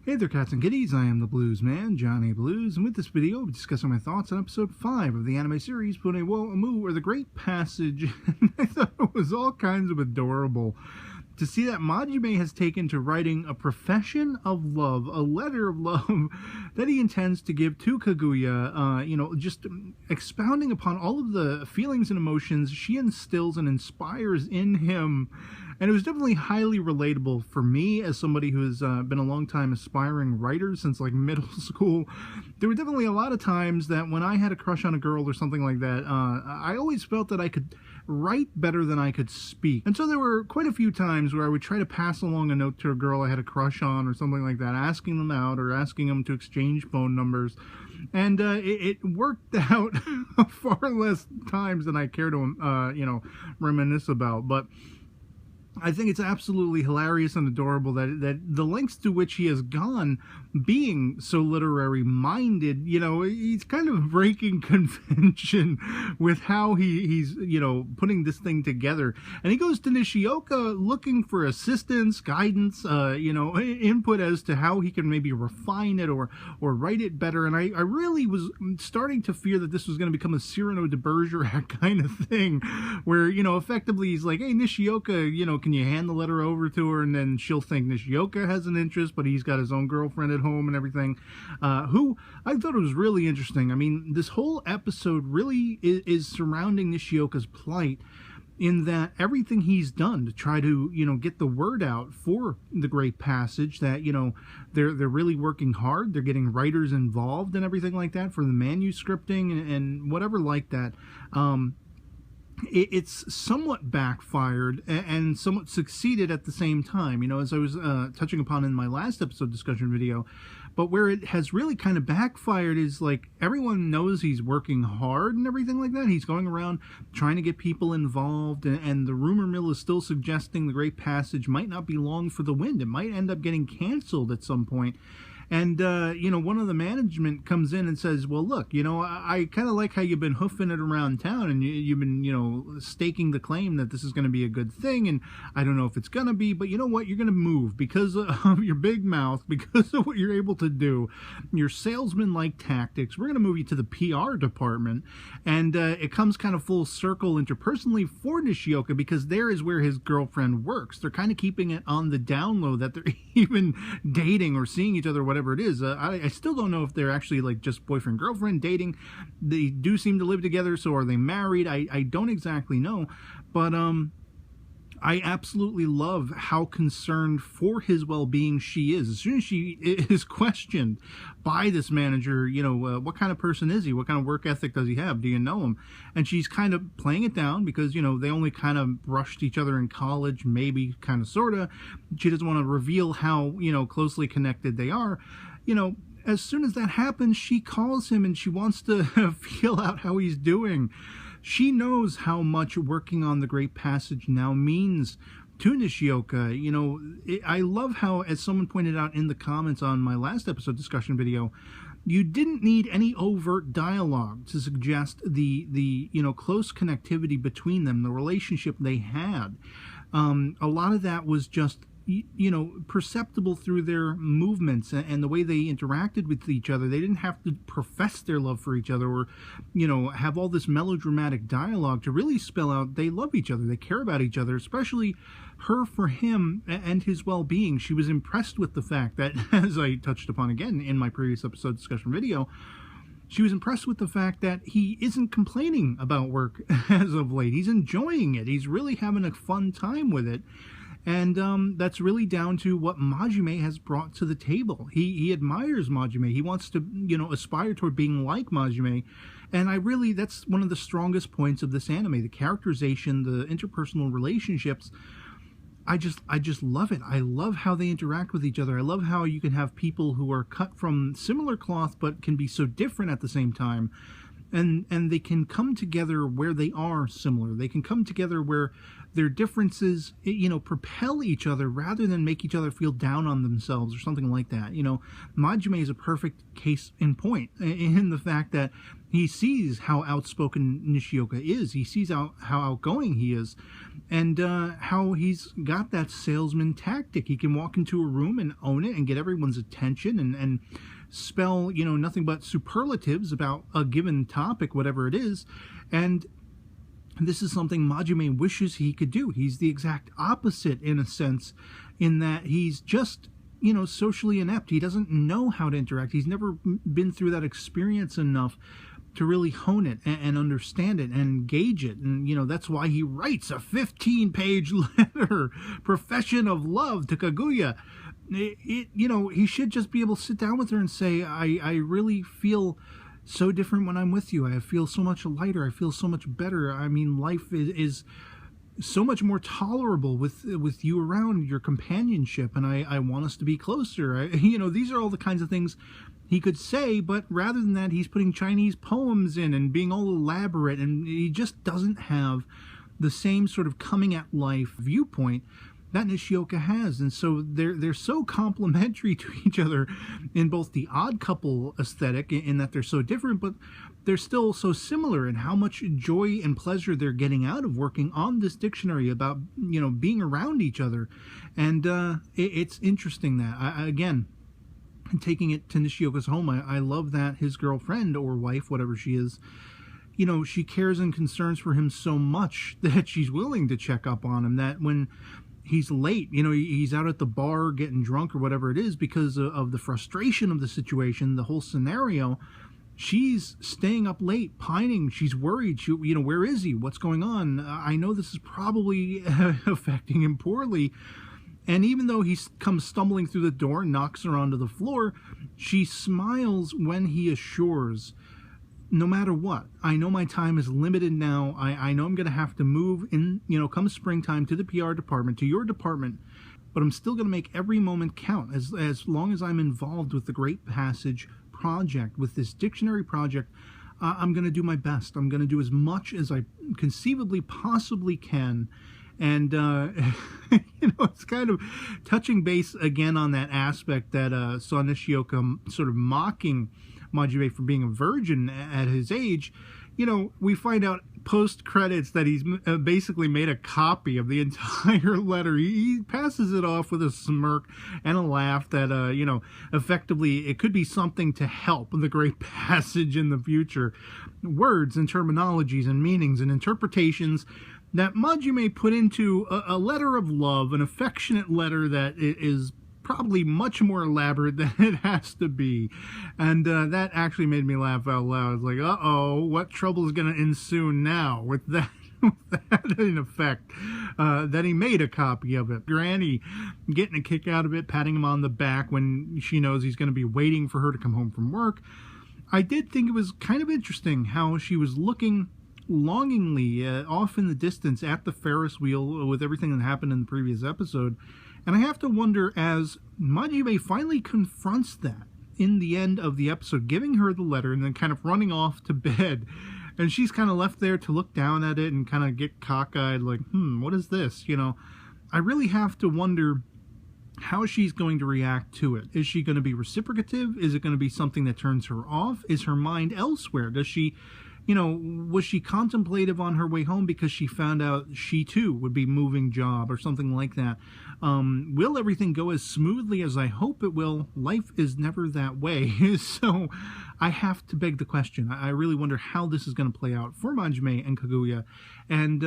Hey there, cats and kitties. I am the Blues Man, Johnny Blues, and with this video, I'll be discussing my thoughts on episode 5 of the anime series Fune, or The Great Passage. And I thought it was all kinds of adorable to see that Majime has taken to writing a profession of love, a letter of love that he intends to give to Kaguya, just expounding upon all of the feelings and emotions she instills and inspires in him. And it was definitely highly relatable for me as somebody who has been a long-time aspiring writer since like middle school. There were definitely a lot of times that when I had a crush on a girl or something like that, I always felt that I could write better than I could speak. And so there were quite a few times where I would try to pass along a note to a girl I had a crush on or something like that, asking them out or asking them to exchange phone numbers. And it worked out far less times than I care to, reminisce about. But I think it's absolutely hilarious and adorable that the lengths to which he has gone being so literary minded, he's kind of breaking convention with how he's putting this thing together. And he goes to Nishioka looking for assistance, guidance, input as to how he can maybe refine it or write it better. And I really was starting to fear that this was going to become a Cyrano de Bergerac kind of thing where, effectively he's like, hey, Nishioka, can you hand the letter over to her? And then she'll think Nishioka has an interest, but he's got his own girlfriend at home and everything, who I thought it was really interesting. I mean, this whole episode really is surrounding Nishioka's plight, in that everything he's done to try to, get the word out for the Great Passage, that, they're really working hard, they're getting writers involved and everything like that for the manuscripting and whatever like that. It's somewhat backfired and somewhat succeeded at the same time, as I was touching upon in my last episode discussion video. But where it has really kind of backfired is, like, everyone knows he's working hard and everything like that. He's going around trying to get people involved, and the rumor mill is still suggesting the Great Passage might not be long for the wind. It might end up getting canceled at some point. And, one of the management comes in and says, well, look, I kind of like how you've been hoofing it around town, and you've been, staking the claim that this is going to be a good thing, and I don't know if it's going to be, but you know what? You're going to move because of your big mouth, because of what you're able to do, your salesman-like tactics. We're going to move you to the PR department. And it comes kind of full circle interpersonally for Nishioka, because there is where his girlfriend works. They're kind of keeping it on the down low that they're even dating or seeing each other, whatever it is. I still don't know if they're actually like just boyfriend girlfriend dating. They do seem to live together, so are they married? I don't exactly know, but I absolutely love how concerned for his well-being she is. As soon as she is questioned by this manager, what kind of person is he? What kind of work ethic does he have? Do you know him? And she's kind of playing it down because, they only kind of brushed each other in college, maybe, kind of, sort of. She doesn't want to reveal how, closely connected they are. As soon as that happens, she calls him and she wants to feel out how he's doing. She knows how much working on the Great Passage now means to Nishioka. I love how, as someone pointed out in the comments on my last episode discussion video, you didn't need any overt dialogue to suggest the close connectivity between them, the relationship they had. A lot of that was just perceptible through their movements and the way they interacted with each other. They didn't have to profess their love for each other or, have all this melodramatic dialogue to really spell out they love each other, they care about each other, especially her for him and his well-being. She was impressed with the fact that, as I touched upon again in my previous episode discussion video, she was impressed with the fact that he isn't complaining about work as of late. He's enjoying it. He's really having a fun time with it. And that's really down to what Majime has brought to the table. He admires Majime. He wants to, aspire toward being like Majime. And that's one of the strongest points of this anime. The characterization, the interpersonal relationships. I just love it. I love how they interact with each other. I love how you can have people who are cut from similar cloth but can be so different at the same time. And they can come together where they are similar. They can come together where their differences, propel each other rather than make each other feel down on themselves or something like that. Majime is a perfect case in point in the fact that he sees how outspoken Nishioka is. He sees how outgoing he is, and how he's got that salesman tactic. He can walk into a room and own it and get everyone's attention, and spell, nothing but superlatives about a given topic, whatever it is. And this is something Majime wishes he could do. He's the exact opposite, in a sense, in that he's just, socially inept. He doesn't know how to interact. He's never been through that experience enough to really hone it and understand it and gauge it. And, that's why he writes a 15-page letter, profession of love to Kaguya. He should just be able to sit down with her and say, I really feel so different when I'm with you. I feel so much lighter. I feel so much better. I mean, life is so much more tolerable with you around, your companionship, and I want us to be closer. These are all the kinds of things he could say, but rather than that, he's putting Chinese poems in and being all elaborate, and he just doesn't have the same sort of coming at life viewpoint that Nishioka has. And so they're so complementary to each other in both the odd couple aesthetic, in that they're so different, but they're still so similar in how much joy and pleasure they're getting out of working on this dictionary, about being around each other. And it's interesting that again, taking it to Nishioka's home, I love that his girlfriend or wife, whatever she is, she cares and concerns for him so much that she's willing to check up on him, that when he's late, he's out at the bar getting drunk or whatever it is, because of the frustration of the situation, the whole scenario, she's staying up late, pining. She's worried. Where is he? What's going on? I know this is probably affecting him poorly. And even though he comes stumbling through the door and knocks her onto the floor, she smiles when he assures, no matter what, I know my time is limited now. I know I'm going to have to move in, come springtime, to the PR department, to your department, but I'm still going to make every moment count as long as I'm involved with the Great Passage project, with this dictionary project. I'm going to do my best. I'm going to do as much as I conceivably possibly can. And, it's kind of touching base again on that aspect that saw Nishioka sort of mocking Majime for being a virgin at his age. We find out post-credits that he's basically made a copy of the entire letter. He passes it off with a smirk and a laugh that, effectively it could be something to help the Great Passage in the future. Words and terminologies and meanings and interpretations that Majime put into a letter of love, an affectionate letter that is probably much more elaborate than it has to be. And that actually made me laugh out loud. It's like, uh-oh, what trouble is going to ensue now with that? In effect, that he made a copy of it. Granny getting a kick out of it, patting him on the back when she knows he's going to be waiting for her to come home from work. I did think it was kind of interesting how she was looking longingly off in the distance at the Ferris wheel with everything that happened in the previous episode. And I have to wonder, as Majime finally confronts that in the end of the episode, giving her the letter and then kind of running off to bed, and she's kind of left there to look down at it and kind of get cockeyed like, what is this? I really have to wonder how she's going to react to it. Is she going to be reciprocative? Is it going to be something that turns her off? Is her mind elsewhere? Does she, was she contemplative on her way home because she found out she too would be moving job or something like that? Will everything go as smoothly as I hope it will? Life is never that way. So I have to beg the question. I really wonder how this is going to play out for Majime and Kaguya. And,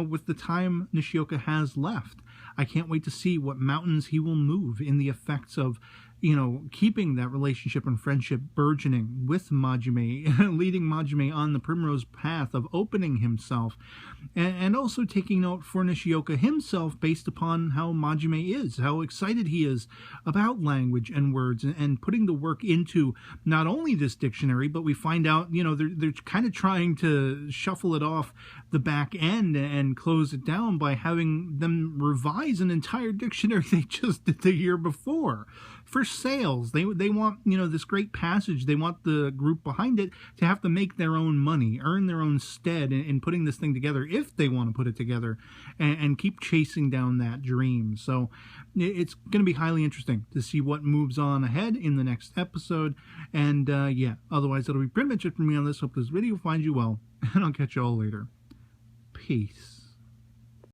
with the time Nishioka has left, I can't wait to see what mountains he will move in the effects of, keeping that relationship and friendship burgeoning with Majime, leading Majime on the primrose path of opening himself, and also taking note for Nishioka himself based upon how Majime is, how excited he is about language and words, and putting the work into not only this dictionary, but we find out, they're kind of trying to shuffle it off the back end and close it down by having them revise an entire dictionary they just did the year before. For sales, they want, you know, this great passage. They want the group behind it to have to make their own money, earn their own stead in putting this thing together, if they want to put it together, and keep chasing down that dream. So it's going to be highly interesting to see what moves on ahead in the next episode. And yeah, otherwise it'll be pretty much it for me on this. Hope this video finds you well, and I'll catch you all later. Peace.